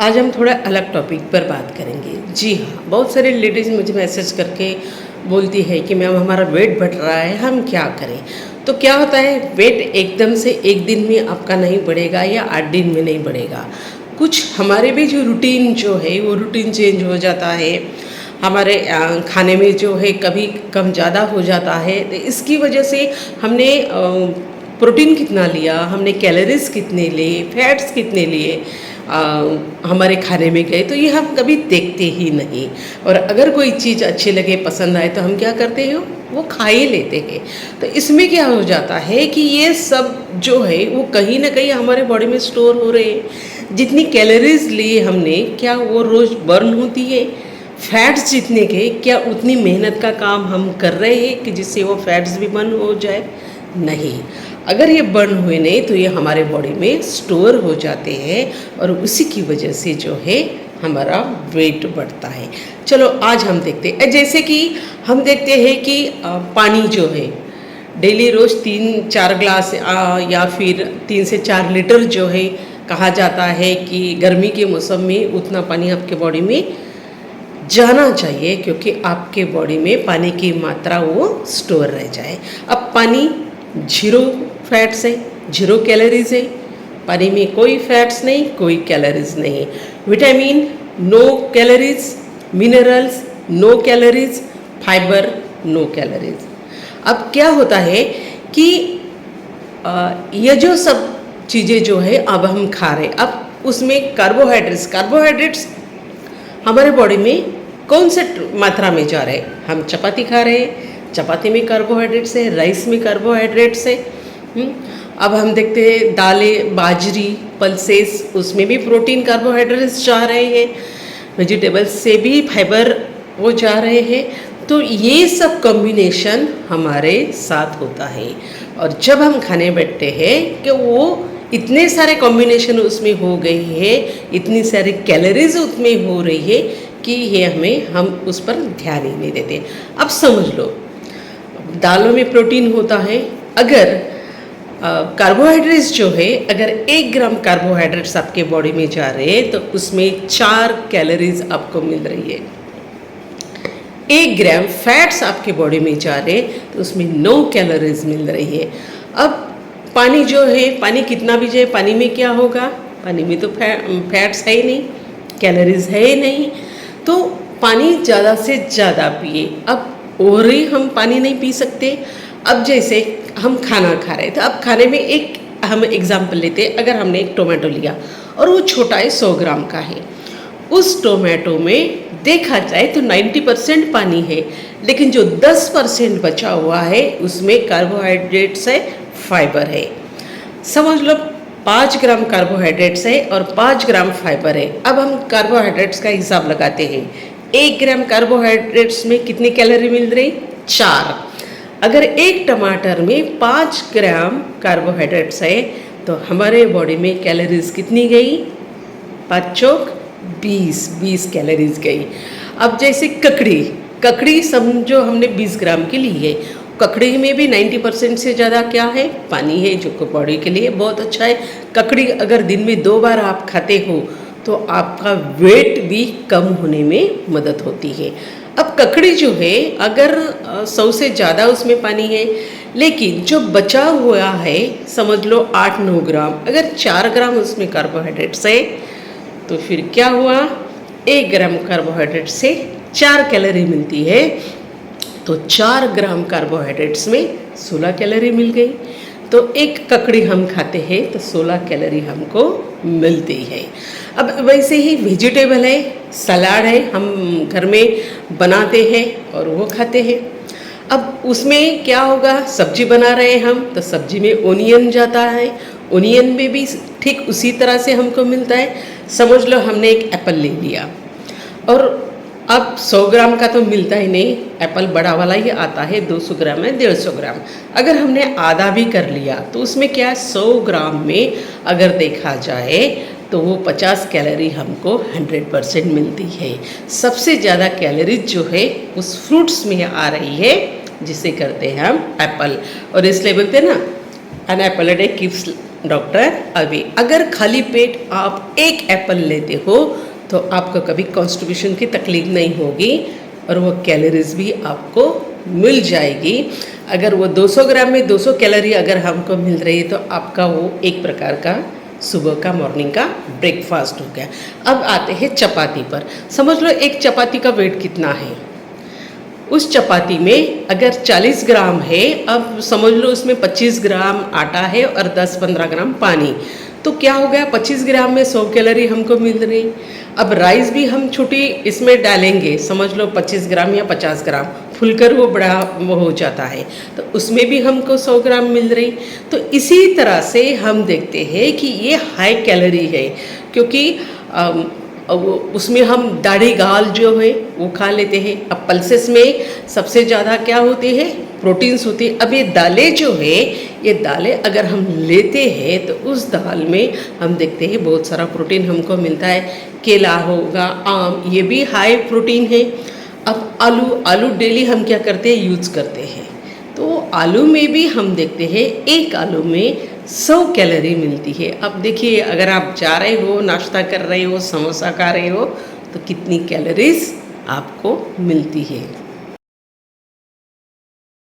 आज हम थोड़ा अलग टॉपिक पर बात करेंगे। जी हाँ, बहुत सारे लेडीज़ मुझे मैसेज करके बोलती है कि मैम हमारा वेट बढ़ रहा है, हम क्या करें। तो क्या होता है, वेट एकदम से एक दिन में आपका नहीं बढ़ेगा या 8 दिन में नहीं बढ़ेगा। कुछ हमारे भी जो रूटीन जो है वो रूटीन चेंज हो जाता है। हमारे खाने में जो है कभी कम ज़्यादा हो जाता है, तो इसकी वजह से हमने प्रोटीन कितना लिया, हमने कैलोरीज कितने लिए, फैट्स कितने लिए हमारे खाने में गए, तो ये हम कभी देखते ही नहीं। और अगर कोई चीज़ अच्छी लगे, पसंद आए, तो हम क्या करते हैं, वो खा ही लेते हैं। तो इसमें क्या हो जाता है कि ये सब जो है वो कहीं ना कहीं हमारे बॉडी में स्टोर हो रहे हैं। जितनी कैलोरीज लिए हमने, क्या वो रोज़ बर्न होती है? फैट्स जितने के, क्या उतनी मेहनत का काम हम कर रहे हैं कि जिससे वो फैट्स भी बर्न हो जाए? नहीं। अगर ये बर्न हुए नहीं तो ये हमारे बॉडी में स्टोर हो जाते हैं और उसी की वजह से जो है हमारा वेट बढ़ता है। चलो आज हम देखते हैं, जैसे कि हम देखते हैं कि पानी जो है डेली रोज़ 3-4 ग्लास या फिर 3 से 4 लीटर जो है, कहा जाता है कि गर्मी के मौसम में उतना पानी आपके बॉडी में जाना चाहिए, क्योंकि आपके बॉडी में पानी की मात्रा वो स्टोर रह जाए। अब पानी 0 फैट्स है, 0 कैलोरीज है। पानी में कोई फैट्स नहीं, कोई कैलोरीज नहीं। Vitamin no calories, minerals no calories, fibre no calories. अब क्या होता है कि ये जो सब चीज़ें जो है अब हम खा रहे, अब उसमें कार्बोहाइड्रेट्स हमारे बॉडी में कौन से मात्रा में जा रहे हैं? हम चपाती खा रहे हैं, चपाती में कार्बोहाइड्रेट्स है, राइस में कार्बोहाइड्रेट्स है। अब हम देखते हैं दालें, बाजरी, पल्सेस, उसमें भी प्रोटीन कार्बोहाइड्रेट्स जा रहे हैं। वेजिटेबल्स से भी फाइबर वो जा रहे हैं। तो ये सब कॉम्बिनेशन हमारे साथ होता है। और जब हम खाने बैठते हैं कि वो इतने सारे कॉम्बिनेशन उसमें हो गई है, इतनी सारी कैलोरीज उसमें हो रही है कि ये हम उस पर ध्यान ही नहीं देते। अब समझ लो, दालों में प्रोटीन होता है। अगर कार्बोहाइड्रेट्स जो है, अगर 1 ग्राम कार्बोहाइड्रेट्स आपके बॉडी में जा रहे हैं तो उसमें 4 कैलोरीज आपको मिल रही है। 1 ग्राम फैट्स आपके बॉडी में जा रहे हैं तो उसमें 9 कैलोरीज मिल रही है। अब पानी जो है, पानी कितना भी जाए, पानी में क्या होगा? पानी में तो फैट्स है ही नहीं, कैलोरीज है ही नहीं। तो पानी ज़्यादा से ज़्यादा पिए। अब और ही हम पानी नहीं पी सकते। अब जैसे हम खाना खा रहे थे, अब खाने में एक हम एग्जाम्पल लेते हैं। अगर हमने एक टोमेटो लिया और वो छोटा है, 100 ग्राम का है, उस टोमेटो में देखा जाए तो 90% पानी है, लेकिन जो 10% बचा हुआ है उसमें कार्बोहाइड्रेट्स है, फाइबर है। समझ लो 5 ग्राम कार्बोहाइड्रेट्स है और 5 ग्राम फाइबर है। अब हम कार्बोहाइड्रेट्स का हिसाब लगाते हैं। 1 ग्राम कार्बोहाइड्रेट्स में कितनी कैलोरी मिल रही? 4। अगर एक टमाटर में 5 ग्राम कार्बोहाइड्रेट्स है तो हमारे बॉडी में कैलोरीज कितनी गई? 5 चौक 20 कैलोरीज गई। अब जैसे ककड़ी समझो हमने 20 ग्राम की ली है। ककड़ी में भी 90% से ज़्यादा क्या है? पानी है, जो बॉडी के लिए बहुत अच्छा है। ककड़ी अगर दिन में 2 बार आप खाते हो तो आपका वेट भी कम होने में मदद होती है। अब ककड़ी जो है, अगर 100 से ज़्यादा उसमें पानी है, लेकिन जो बचा हुआ है समझ लो 8-9 ग्राम, अगर 4 ग्राम उसमें कार्बोहाइड्रेट्स है तो फिर क्या हुआ? 1 ग्राम कार्बोहाइड्रेट से 4 कैलोरी मिलती है। तो 4 ग्राम कार्बोहाइड्रेट्स में 16 कैलोरी मिल गई। तो एक ककड़ी हम खाते हैं तो 16 कैलोरी हमको मिलती है। अब वैसे ही वेजिटेबल है, सलाद है, हम घर में बनाते हैं और वो खाते हैं। अब उसमें क्या होगा? सब्जी बना रहे हैं हम तो सब्जी में ओनियन जाता है, ओनियन में भी ठीक उसी तरह से हमको मिलता है। समझ लो हमने एक एप्पल ले लिया और अब 100 ग्राम का तो मिलता ही नहीं, एप्पल बड़ा वाला ही आता है, 200 ग्राम है, 150 ग्राम। अगर हमने आधा भी कर लिया तो उसमें क्या, 100 ग्राम में अगर देखा जाए तो वो 50 कैलोरी हमको 100% मिलती है। सबसे ज़्यादा कैलोरीज जो है उस फ्रूट्स में आ रही है, जिसे करते हैं हम एप्पल। और इसलिए बोलते हैं ना, an apple a day keeps doctor अभी अगर खाली पेट आप एक एप्पल लेते हो तो आपको कभी कॉन्स्टिपेशन की तकलीफ नहीं होगी और वो कैलोरीज भी आपको मिल जाएगी। अगर वो 200 ग्राम में 200 कैलोरी अगर हमको मिल रही है तो आपका वो एक प्रकार का सुबह का मॉर्निंग का ब्रेकफास्ट हो गया। अब आते हैं चपाती पर। समझ लो एक चपाती का वेट कितना है। उस चपाती में अगर 40 ग्राम है, अब समझ लो उसमें 25 ग्राम आटा है और 10-15 ग्राम पानी, तो क्या हो गया 25 ग्राम में 100 कैलोरी हमको मिल रही। अब राइस भी हम छोटी इसमें डालेंगे, समझ लो 25 ग्राम या 50 ग्राम, फुलकर वो बड़ा वो हो जाता है, तो उसमें भी हमको 100 ग्राम मिल रही। तो इसी तरह से हम देखते हैं कि ये हाई कैलोरी है, क्योंकि उसमें हम दाढ़ी गाल जो है वो खा लेते हैं। अब पल्सेस में सबसे ज़्यादा क्या होते हैं, प्रोटीन्स होते हैं। अब ये दालें जो है, ये दालें अगर हम लेते हैं तो उस दाल में हम देखते हैं बहुत सारा प्रोटीन हमको मिलता है। केला होगा, आम, ये भी हाई प्रोटीन है। अब आलू डेली हम क्या करते हैं, यूज़ करते हैं, तो आलू में भी हम देखते हैं एक आलू में 100 कैलोरी मिलती है। अब देखिए अगर आप जा रहे हो, नाश्ता कर रहे हो, समोसा खा रहे हो, तो कितनी कैलोरीज आपको मिलती है।